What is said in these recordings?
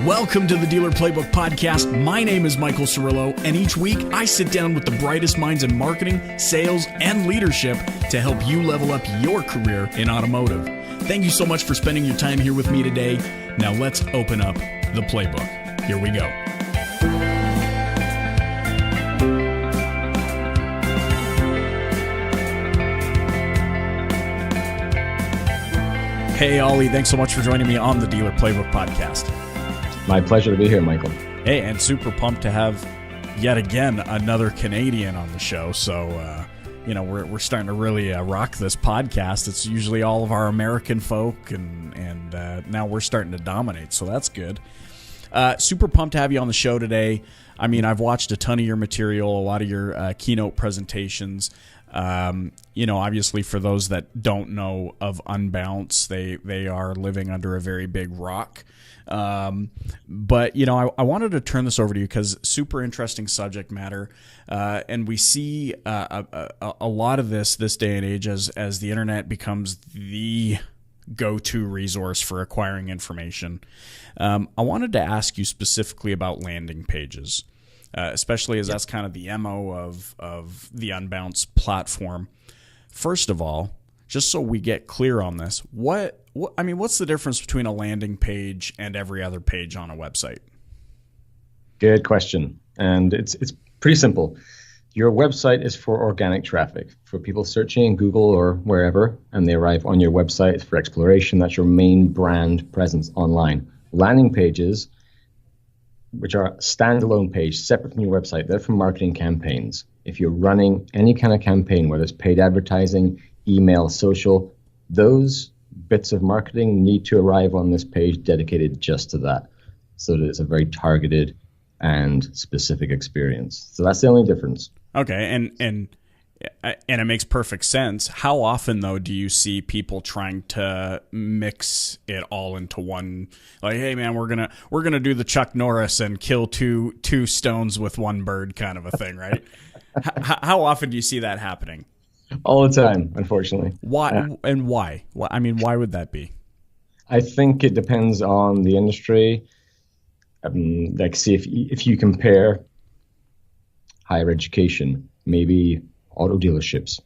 Welcome to the Dealer Playbook podcast. My name is Michael Cirillo, and each week I sit down with the brightest minds in marketing, sales, and leadership to help you level up your career in automotive. Thank you so much for spending your time here with me today. Now let's open up the playbook. Here we go. Hey, Oli, thanks so much for joining me on the Dealer Playbook podcast. My pleasure to be here, Michael. Hey, and super pumped to have yet again another Canadian on the show. So, we're starting to really rock this podcast. It's usually all of our American folk, and now we're starting to dominate. So that's good. Super pumped to have you on the show today. I mean, I've watched a ton of your material, a lot of your keynote presentations. Obviously for those that don't know of Unbounce, they are living under a very big rock. But I wanted to turn this over to you because super interesting subject matter. And we see a lot of this day and age as the internet becomes the go-to resource for acquiring information. I wanted to ask you specifically about landing pages. Especially as that's kind of the MO of the Unbounce platform. First of all, just so we get clear on this, what's the difference between a landing page and every other page on a website? Good question. And it's pretty simple. Your website is for organic traffic, for people searching in Google or wherever, and they arrive on your website for exploration. That's your main brand presence online. Landing pages, which are a standalone page separate from your website, they're for marketing campaigns. If you're running any kind of campaign, whether it's paid advertising, email, social, those bits of marketing need to arrive on this page dedicated just to that, so that it's a very targeted and specific experience. So that's the only difference. Okay, and it makes perfect sense. How often, though, do you see people trying to mix it all into one? Like, hey, man, we're gonna do the Chuck Norris and kill two stones with one bird kind of a thing, right? How often do you see that happening? All the time, unfortunately. Why and why? I mean, why would that be? I think it depends on the industry. See if you compare higher education, maybe auto dealerships.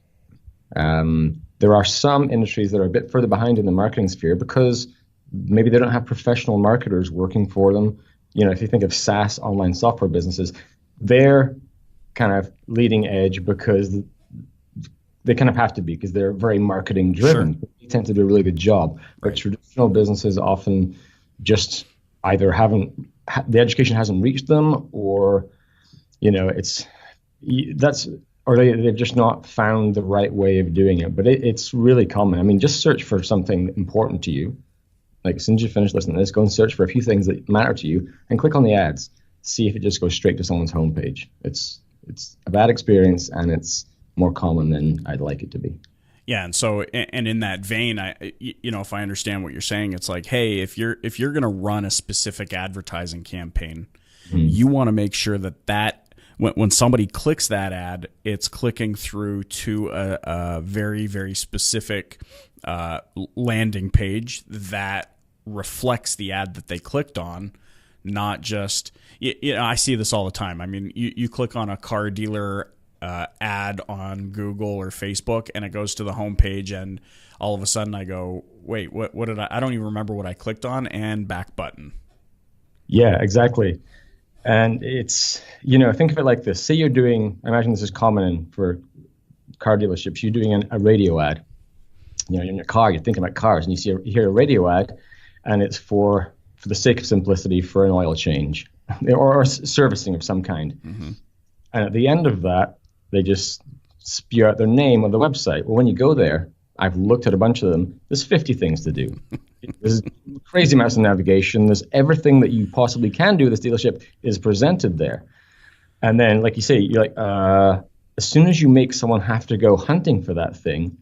There are some industries that are a bit further behind in the marketing sphere because maybe they don't have professional marketers working for them. If you think of SaaS online software businesses, they're kind of leading edge because they kind of have to be because they're very marketing driven. Sure. They tend to do a really good job. But right. Traditional businesses often just either the education hasn't reached them, or they've just not found the right way of doing it. But it's really common. I mean, just search for something important to you. Like, as soon as you finish listening to this, go and search for a few things that matter to you and click on the ads. See if it just goes straight to someone's homepage. It's a bad experience, and it's more common than I'd like it to be. Yeah, and so, and in that vein, if I understand what you're saying, it's like, hey, if you're going to run a specific advertising campaign, you want to make sure that when somebody clicks that ad, it's clicking through to a very, very specific landing page that reflects the ad that they clicked on, not just, I see this all the time. I mean, you click on a car dealer ad on Google or Facebook, and it goes to the homepage, and all of a sudden I go, wait, what did I don't even remember what I clicked on, and back button. Yeah, exactly. And it's, think of it like this. Say you're doing, I imagine this is common for car dealerships, you're doing a radio ad. You're in your car, you're thinking about cars, and you hear a radio ad, and it's for the sake of simplicity, for an oil change or servicing of some kind. Mm-hmm. And at the end of that, they just spew out their name on the website. Well, when you go there, I've looked at a bunch of them. There's 50 things to do. There's crazy amounts of navigation. There's everything that you possibly can do with this dealership is presented there. And then, like you say, you're like, as soon as you make someone have to go hunting for that thing,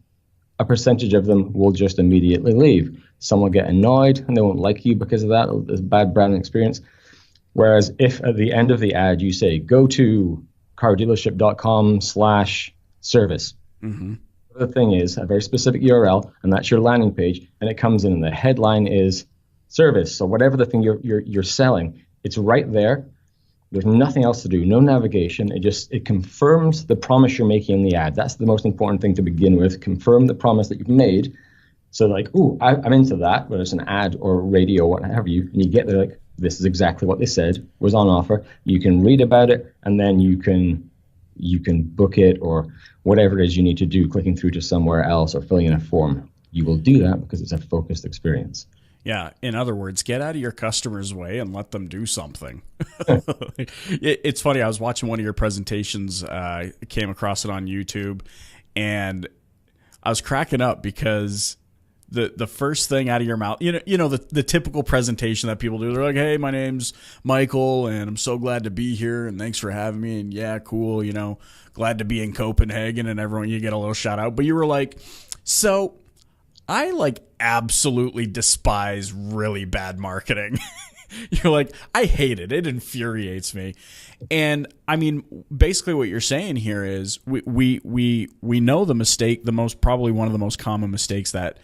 a percentage of them will just immediately leave. Some will get annoyed and they won't like you because of that. There's a bad branding experience. Whereas if at the end of the ad you say, go to cardealership.com/service. Mm-hmm. The thing is a very specific URL, and that's your landing page, and it comes in and the headline is service or whatever the thing you're selling. It's right there. There's nothing else to do, no navigation. It confirms the promise you're making in the ad. That's the most important thing to begin with. Confirm the promise that you've made. So like, ooh, I'm into that, whether it's an ad or radio, what have you, and you get there like, this is exactly what they said was on offer. You can read about it, and then you can book it or whatever it is you need to do, clicking through to somewhere else or filling in a form. You will do that because it's a focused experience. Yeah. In other words, get out of your customer's way and let them do something. It's funny. I was watching one of your presentations, came across it on YouTube, and I was cracking up because the first thing out of your mouth, the typical presentation that people do, they're like, hey, my name's Michael and I'm so glad to be here and thanks for having me. And yeah, cool. Glad to be in Copenhagen, and everyone, you get a little shout out. But you were like, so I absolutely despise really bad marketing. You're like, I hate it. It infuriates me. And I mean, basically what you're saying here is we know the mistake, probably one of the most common mistakes that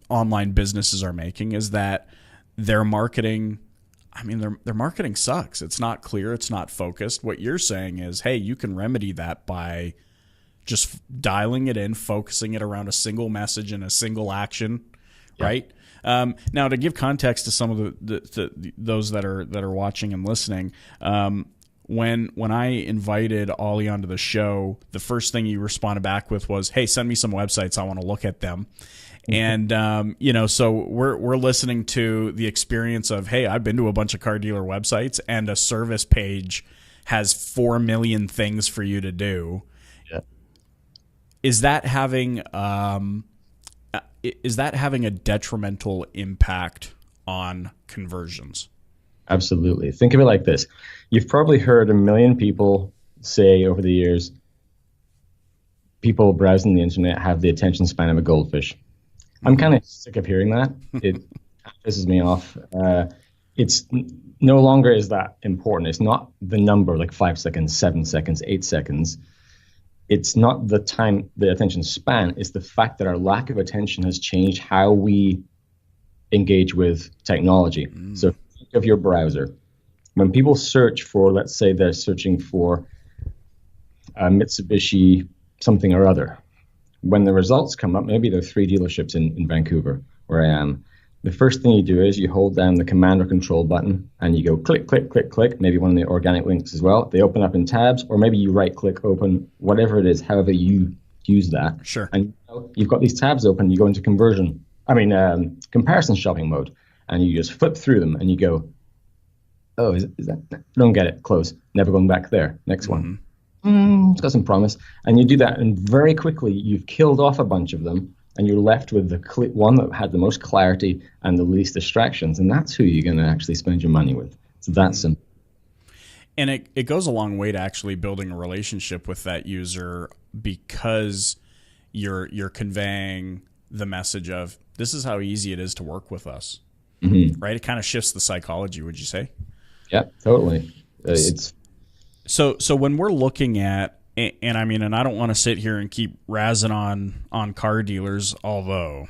online businesses are making is that their marketing, their marketing sucks. It's not clear. It's not focused. What you're saying is, hey, you can remedy that by just dialing it in, focusing it around a single message and a single action, right? Now, to give context to some of those that are watching and listening, when I invited Oli onto the show, the first thing he responded back with was, "Hey, send me some websites. I want to look at them." And so we're listening to the experience of, hey, I've been to a bunch of car dealer websites, and a service page has 4 million things for you to do. Yeah. Is that having a detrimental impact on conversions? Absolutely. Think of it like this. You've probably heard a million people say over the years, people browsing the internet have the attention span of a goldfish. I'm kind of sick of hearing that. It pisses me off. It's no longer is that important. It's not the number, like 5 seconds, 7 seconds, 8 seconds. It's not the time, the attention span. It's the fact that our lack of attention has changed how we engage with technology. So think of your browser. When people search for, let's say they're searching for a Mitsubishi something or other, when the results come up, maybe there are 3 dealerships in Vancouver where I am. The first thing you do is you hold down the command or control button and you go click, click, click, click, maybe one of the organic links as well. They open up in tabs, or maybe you right click, open, whatever it is, however you use that. Sure. And you've got these tabs open, you go into comparison shopping mode, and you just flip through them and you go, oh, is that? Don't get it, close, never going back there, next one. It's got some promise. And you do that, and very quickly you've killed off a bunch of them, and you're left with the one that had the most clarity and the least distractions, and that's who you're going to actually spend your money with. So that's simple. And it goes a long way to actually building a relationship with that user, because you're conveying the message of, this is how easy it is to work with us. Right? It kind of shifts the psychology, would you say? Yeah, totally. So when we're looking at, and I don't want to sit here and keep razzing on car dealers, although,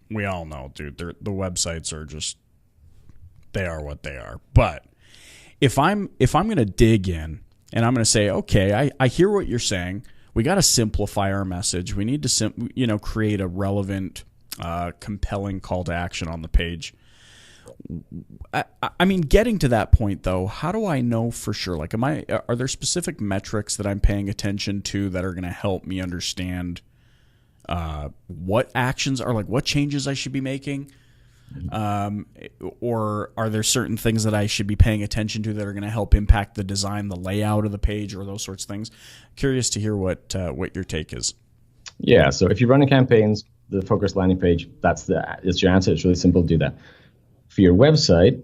we all know, dude, the websites are just, they are what they are. But if I'm going to dig in and I'm going to say, okay, I hear what you're saying. We got to simplify our message. We need to, create a relevant, compelling call to action on the page. Getting to that point though, how do I know for sure? Like, are there specific metrics that I'm paying attention to that are going to help me understand what actions are, like what changes I should be making? Or are there certain things that I should be paying attention to that are going to help impact the design, the layout of the page, or those sorts of things? Curious to hear what your take is. Yeah. So if you're running campaigns, the focused landing page, that's your answer. It's really simple to do that. For your website,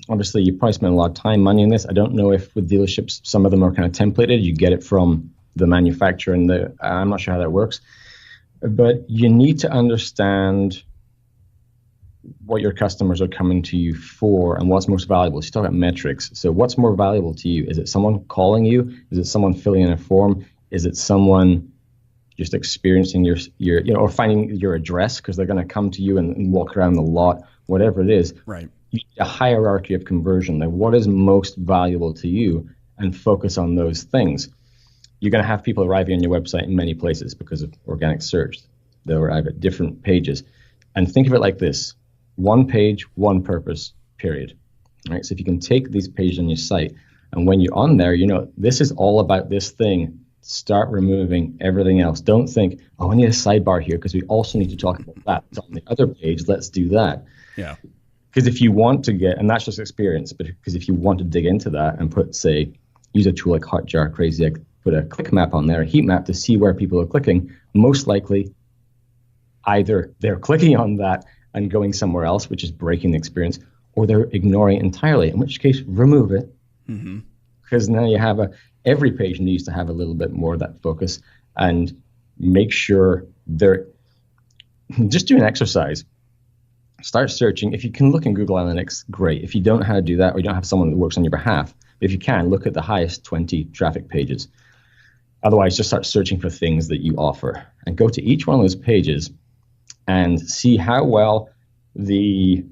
obviously you probably spend a lot of time, money on this. I don't know if with dealerships, some of them are kind of templated. You get it from the manufacturer, and I'm not sure how that works. But you need to understand what your customers are coming to you for and what's most valuable. So you talk about metrics. So what's more valuable to you? Is it someone calling you? Is it someone filling in a form? Is it someone just experiencing your or finding your address because they're going to come to you and walk around the lot, whatever it is. Right. A hierarchy of conversion, like what is most valuable to you, and focus on those things. You're going to have people arriving on your website in many places because of organic search. They'll arrive at different pages. And think of it like this: one page, one purpose, period. All right. So if you can take these pages on your site, and when you're on there, this is all about this thing. Start removing everything else. Don't think, oh, I need a sidebar here because we also need to talk about that. It's on the other page. Let's do that. Yeah. Because if you want to get, and that's just experience, but because if you want to dig into that and use a tool like Hotjar, Crazy Egg, put a click map on there, a heat map to see where people are clicking, most likely either they're clicking on that and going somewhere else, which is breaking the experience, or they're ignoring it entirely, in which case remove it. Mm-hmm. Because now you have every page needs to have a little bit more of that focus, and make sure just do an exercise. Start searching. If you can look in Google Analytics, great. If you don't know how to do that, or you don't have someone that works on your behalf, if you can, look at the highest 20 traffic pages. Otherwise, just start searching for things that you offer and go to each one of those pages and see how well the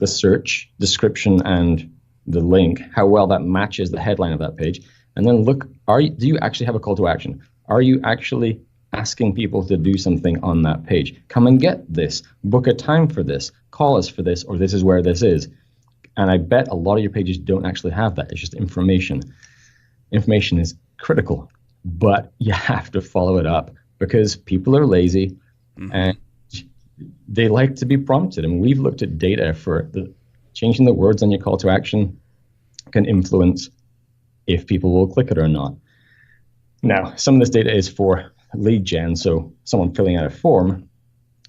search description and the link, how well that matches the headline of that page. And then look, do you actually have a call to action? Are you actually asking people to do something on that page? Come and get this, book a time for this, call us for this, or this is where this is. And I bet a lot of your pages don't actually have that. It's just information. Information is critical, but you have to follow it up because people are lazy and they like to be prompted. And we've looked at data for changing the words on your call to action can influence if people will click it or not. Now, some of this data is for lead gen, so someone filling out a form,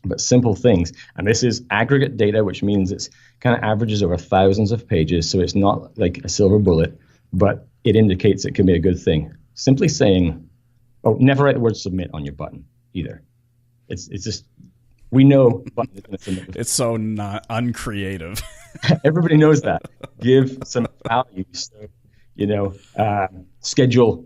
but simple things. And this is aggregate data, which means it's kind of averages over thousands of pages, so it's not like a silver bullet, but it indicates it can be a good thing. Simply saying, never write the word submit on your button either. It's just, we know button is going to submit. It's so not uncreative. Everybody knows that. Give some value. So, schedule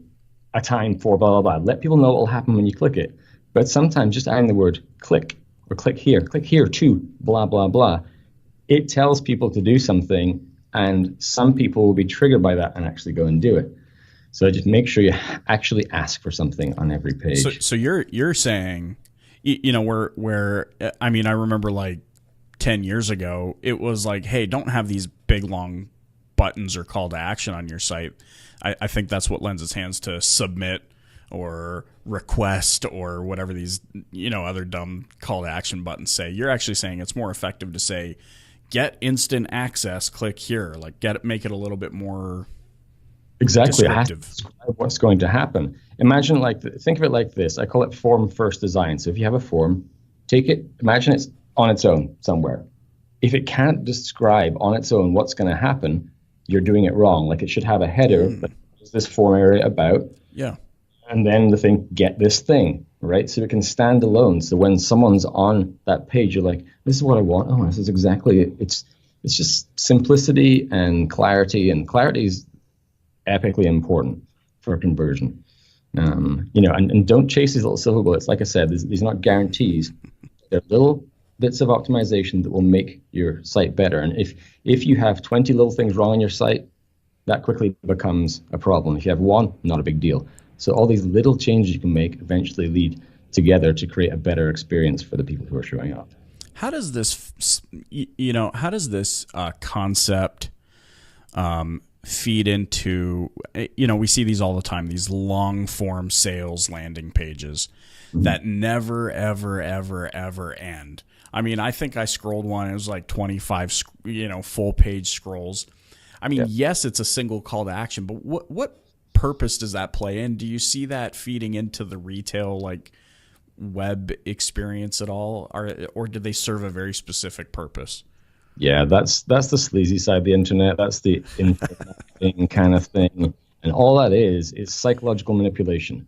a time for blah, blah, blah. Let people know what will happen when you click it. But sometimes just adding the word click or click here to blah, blah, blah. It tells people to do something, and some people will be triggered by that and actually go and do it. So just make sure you actually ask for something on every page. So you're saying, where I mean, I remember like 10 years ago, it was like, hey, don't have these big, long buttons or call to action on your site. I think that's what lends its hands to submit or request or whatever these, other dumb call to action buttons say. You're actually saying it's more effective to say, get instant access, click here. Like make it a little bit more exactly descriptive. What's going to happen. Imagine think of it like this. I call it form first design. So if you have a form, take it, imagine it's on its own somewhere. If it can't describe on its own what's going to happen, you're doing it wrong. Like it should have a header. What is this form area about? Yeah. And then the thing, get this thing, right? So it can stand alone. So when someone's on that page, you're like, this is what I want. Oh, this is exactly it. It's just simplicity and clarity. And clarity is epically important for conversion. And don't chase these little silver bullets. Like I said, these are not guarantees. They're little bits of optimization that will make your site better. And if you have 20 little things wrong on your site, that quickly becomes a problem. If you have one, not a big deal. So all these little changes you can make eventually lead together to create a better experience for the people who are showing up. How does this, concept feed into, we see these all the time, these long form sales landing pages that never, ever, ever, ever end. I mean, I think I scrolled one, it was like 25, full page scrolls. I mean, yes, it's a single call to action, but what purpose does that play in? Do you see that feeding into the retail web experience at all, or do they serve a very specific purpose? Yeah, that's the sleazy side of the internet. That's the internet kind of thing, and all that is psychological manipulation.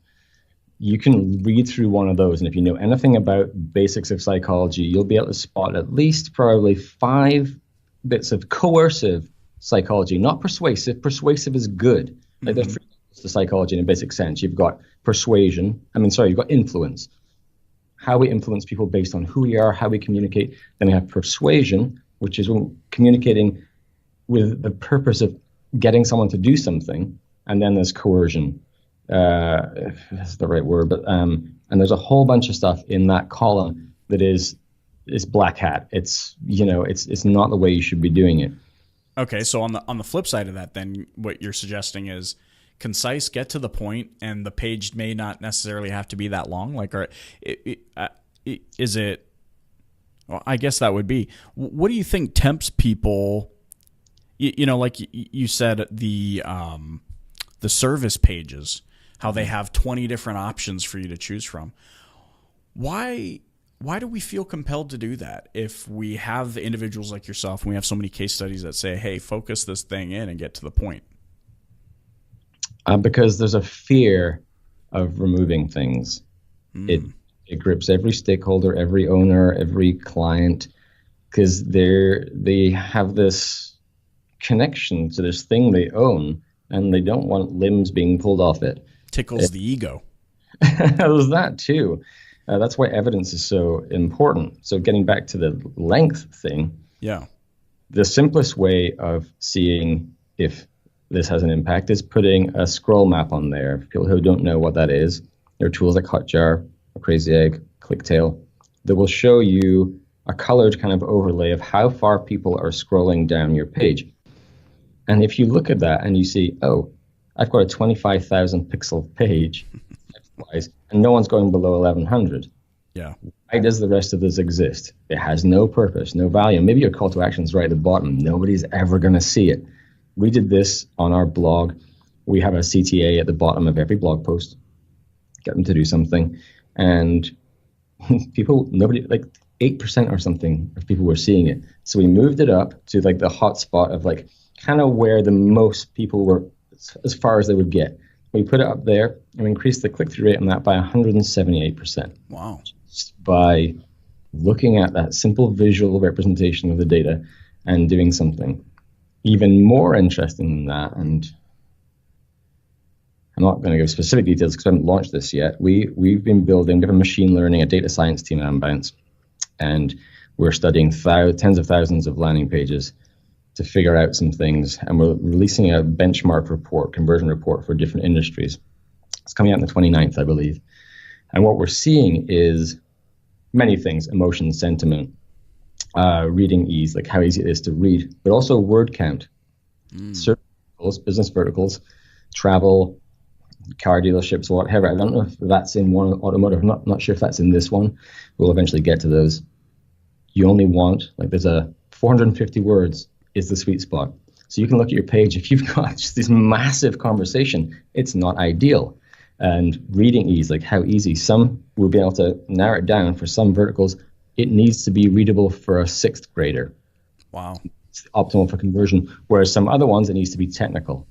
You can read through one of those, and if you know anything about basics of psychology, you'll be able to spot at least probably 5 bits of coercive psychology, not persuasive. Persuasive is good. Like there's 3 the psychology in a basic sense. You've got persuasion. You've got influence. How we influence people based on who we are, how we communicate. Then we have persuasion, which is communicating with the purpose of getting someone to do something. And then there's coercion, if that's the right word. But and there's a whole bunch of stuff in that column that is black hat. It's not the way you should be doing it. Okay, so on the flip side of that, then what you're suggesting is concise, get to the point, and the page may not necessarily have to be that long. Like, is it? Well, I guess that would be. What do you think tempts people? Like you said, the service pages, how they have 20 different options for you to choose from. Why do we feel compelled to do that if we have individuals like yourself and we have so many case studies that say, hey, focus this thing in and get to the point? Because there's a fear of removing things. It grips every stakeholder, every owner, every client, because they have this connection to this thing they own, and they don't want limbs being pulled off it. Tickles the ego. There's that too. That's why evidence is so important. So getting back to the length thing, the simplest way of seeing if this has an impact is putting a scroll map on there. For people who don't know what that is, there are tools like Hotjar, Crazy Egg, ClickTail that will show you a colored kind of overlay of how far people are scrolling down your page. And if you look at that and you see, oh, I've got a 25,000 pixel page, and no one's going below 1,100. Yeah. Why does the rest of this exist? It has no purpose, no value. Maybe your call to action is right at the bottom. Nobody's ever going to see it. We did this on our blog. We have a CTA at the bottom of every blog post. Get them to do something. And like 8% or something of people were seeing it. So we moved it up to like the hot spot of like kind of where the most people were as far as they would get. We put it up there and we increased the click-through rate on that by 178%. Wow. Just by looking at that simple visual representation of the data and doing something. Even more interesting than that, and I'm not going to give specific details because I haven't launched this yet. We've been building, we have a machine learning, a data science team at Unbounce, and we're studying tens of thousands of landing pages to figure out some things, and we're releasing a benchmark report, conversion report for different industries. It's coming out on the 29th, I believe. And what we're seeing is many things: emotion, sentiment, reading ease, like how easy it is to read, but also word count. Certain verticals, business verticals, travel, car dealerships, whatever. I don't know if that's in one automotive. I'm not sure if that's in this one. We'll eventually get to those. You only want, like, there's a 450 words is the sweet spot. So you can look at your page. If you've got just this massive conversation, it's not ideal. And reading ease, like how easy. Some will be able to narrow it down. For some verticals, it needs to be readable for a sixth grader. Wow. It's optimal for conversion. Whereas some other ones, it needs to be technical.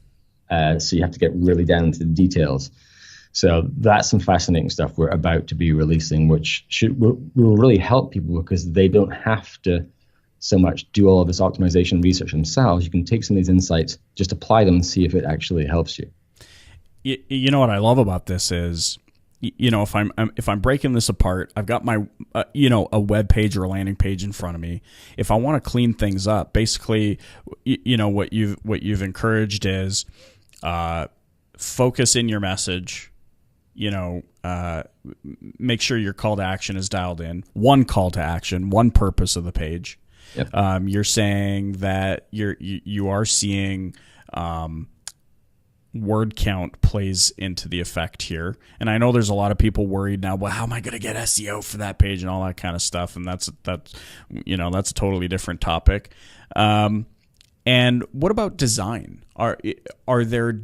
So you have to get really down into the details. So that's some fascinating stuff we're about to be releasing, which will really help people because they don't have to so much do all of this optimization research themselves. You can take some of these insights, just apply them and see if it actually helps you. You know what I love about this is, if I'm breaking this apart, I've got my a web page or a landing page in front of me. If I want to clean things up, basically, what you've encouraged is focus in your message. Make sure your call to action is dialed in. One call to action, one purpose of the page. Yep. You're saying that you are seeing word count plays into the effect here. And I know there's a lot of people worried now, well, how am I going to get SEO for that page and all that kind of stuff? And that's a totally different topic. And what about design? Are there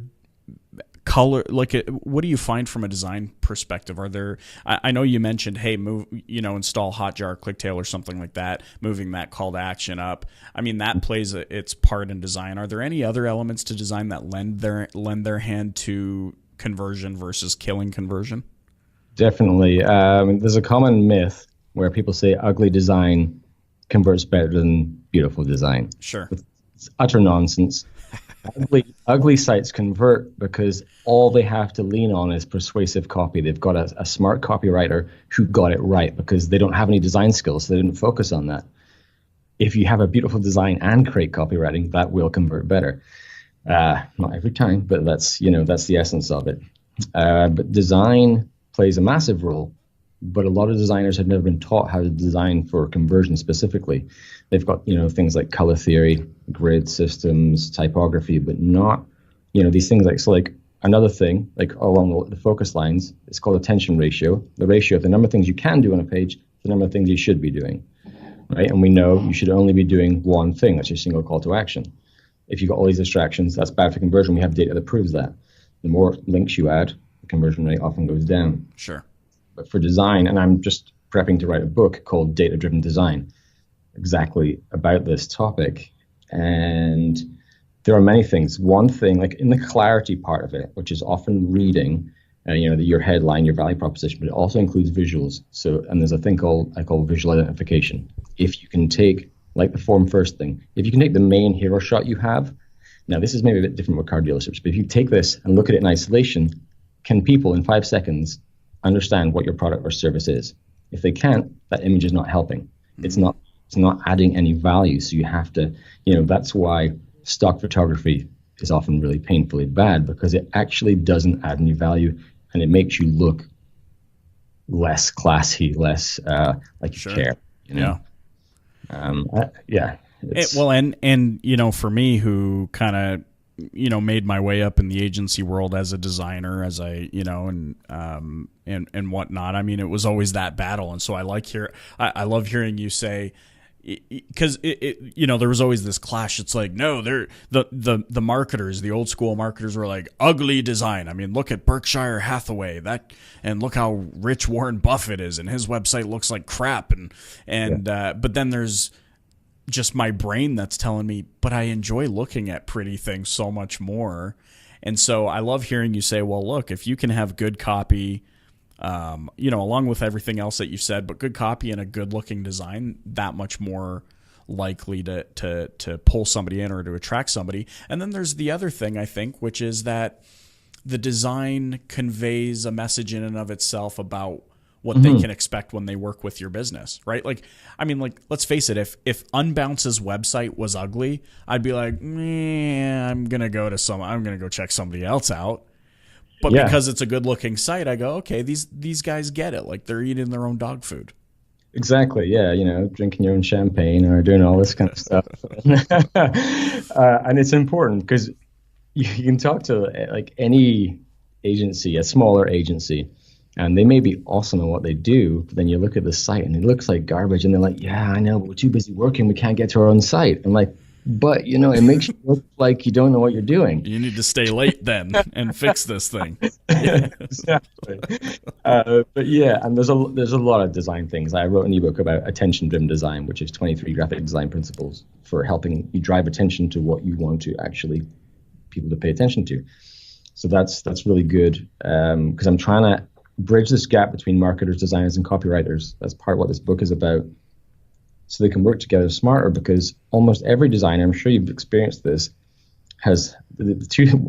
color, like, what do you find from a design perspective? Are there, I know you mentioned, hey, install Hotjar, ClickTail or something like that, moving that call to action up. I mean, that plays its part in design. Are there any other elements to design that lend their hand to conversion versus killing conversion? Definitely. There's a common myth where people say ugly design converts better than beautiful design. Sure. It's utter nonsense. ugly sites convert because all they have to lean on is persuasive copy. They've got a smart copywriter who got it right because they don't have any design skills, so they didn't focus on that. If you have a beautiful design and great copywriting, that will convert better. Not every time, but that's the essence of it. But design plays a massive role. But a lot of designers have never been taught how to design for conversion specifically. They've got things like color theory, grid systems, typography, but not these things like another thing like along the focus lines. It's called attention ratio. The ratio of the number of things you can do on a page, the number of things you should be doing, right? And we know you should only be doing one thing. That's your single call to action. If you've got all these distractions, that's bad for conversion. We have data that proves that. The more links you add, the conversion rate often goes down. Sure. But for design, and I'm just prepping to write a book called Data-Driven Design, exactly about this topic. And there are many things. One thing, like in the clarity part of it, which is often reading, your headline, your value proposition, but it also includes visuals. So, and there's a thing I call visual identification. If you can take, like the form first thing, if you can take the main hero shot you have, now this is maybe a bit different with car dealerships, but if you take this and look at it in isolation, can people in 5 seconds understand what your product or service is? If they can't, that image is not helping. It's not adding any value. So you have to, that's why stock photography is often really painfully bad, because it actually doesn't add any value and it makes you look less classy, less like you care. Yeah. Yeah. And for me, who kind of made my way up in the agency world as a designer, as and whatnot. I mean, it was always that battle, and so I love hearing you say, because there was always this clash. It's like, no, they're the marketers, the old school marketers were like ugly design. I mean, look at Berkshire Hathaway, and look how rich Warren Buffett is, and his website looks like crap, but then there's just my brain that's telling me, but I enjoy looking at pretty things so much more. And so I love hearing you say, well, look, if you can have good copy, along with everything else that you've said, but good copy and a good looking design, that much more likely to pull somebody in or to attract somebody. And then there's the other thing, I think, which is that the design conveys a message in and of itself about what they can expect when they work with your business, right? Like, I mean, like, let's face it, if Unbounce's website was ugly, I'd be like, I'm going to go check somebody else out. But because it's a good looking site, I go, okay, these guys get it. Like, they're eating their own dog food. Exactly. Yeah. Drinking your own champagne or doing all this kind of stuff. And it's important because you can talk to like any agency, a smaller agency, and they may be awesome at what they do, but then you look at the site and it looks like garbage, and they're like, yeah, I know, but we're too busy working. We can't get to our own site. And like, but, it makes you look like you don't know what you're doing. You need to stay late then and fix this thing. Exactly. But yeah, and there's a lot of design things. I wrote an ebook about attention-driven design, which is 23 graphic design principles for helping you drive attention to what you want to actually people to pay attention to. So that's really good, because I'm trying to bridge this gap between marketers, designers, and copywriters. That's part of what this book is about, so they can work together smarter, because almost every designer, I'm sure you've experienced this, has the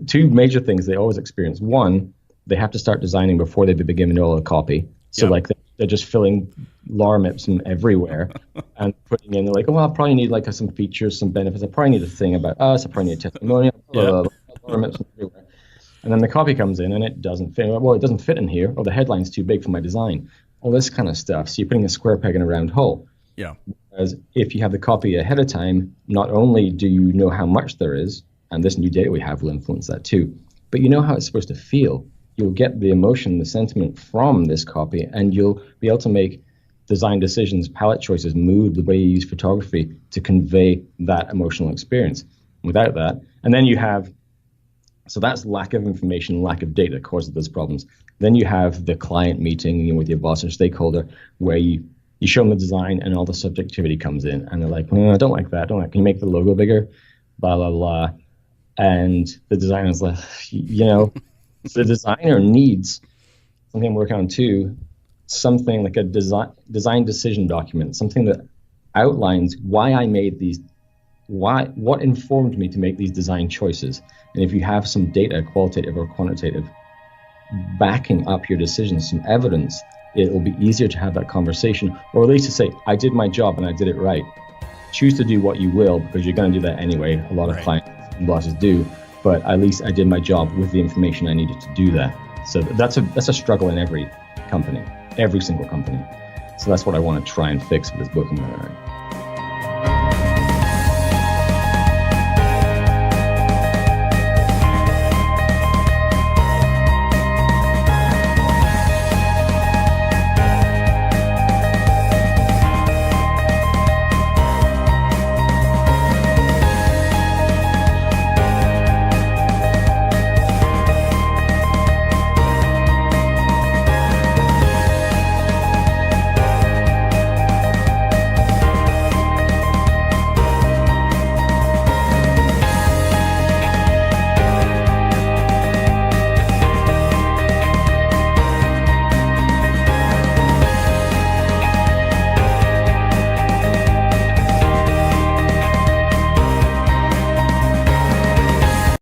two major things they always experience. One, they have to start designing before they begin all the copy. So like they're just filling lorem ipsum everywhere and putting in, they're like, oh, well, I'll probably need like some features, some benefits. I probably need a thing about us. I probably need a testimonial, lorem ipsum everywhere. And then the copy comes in and it doesn't fit. Well, it doesn't fit in here, or the headline's too big for my design. All this kind of stuff. So you're putting a square peg in a round hole. Yeah. Whereas if you have the copy ahead of time, not only do you know how much there is, and this new data we have will influence that too, but you know how it's supposed to feel. You'll get the emotion, the sentiment from this copy, and you'll be able to make design decisions, palette choices, mood, the way you use photography to convey that emotional experience. Without that, and then you have, so that's lack of information, lack of data causes those problems. Then you have the client meeting with your boss or stakeholder, where you show them the design and all the subjectivity comes in, and they're like, I don't like that. Can you make the logo bigger? Blah, blah, blah. And the designer's like, the designer needs something I'm working on too, something like a design decision document, something that outlines why I made these what informed me to make these design choices? And if you have some data, qualitative or quantitative, backing up your decisions, some evidence, it will be easier to have that conversation, or at least to say, I did my job and I did it right. Choose to do what you will, because you're going to do that anyway. A lot of clients and bosses do, but at least I did my job with the information I needed to do that. So that's a struggle in every company, every single company. So that's what I want to try and fix with this book I'm going to write.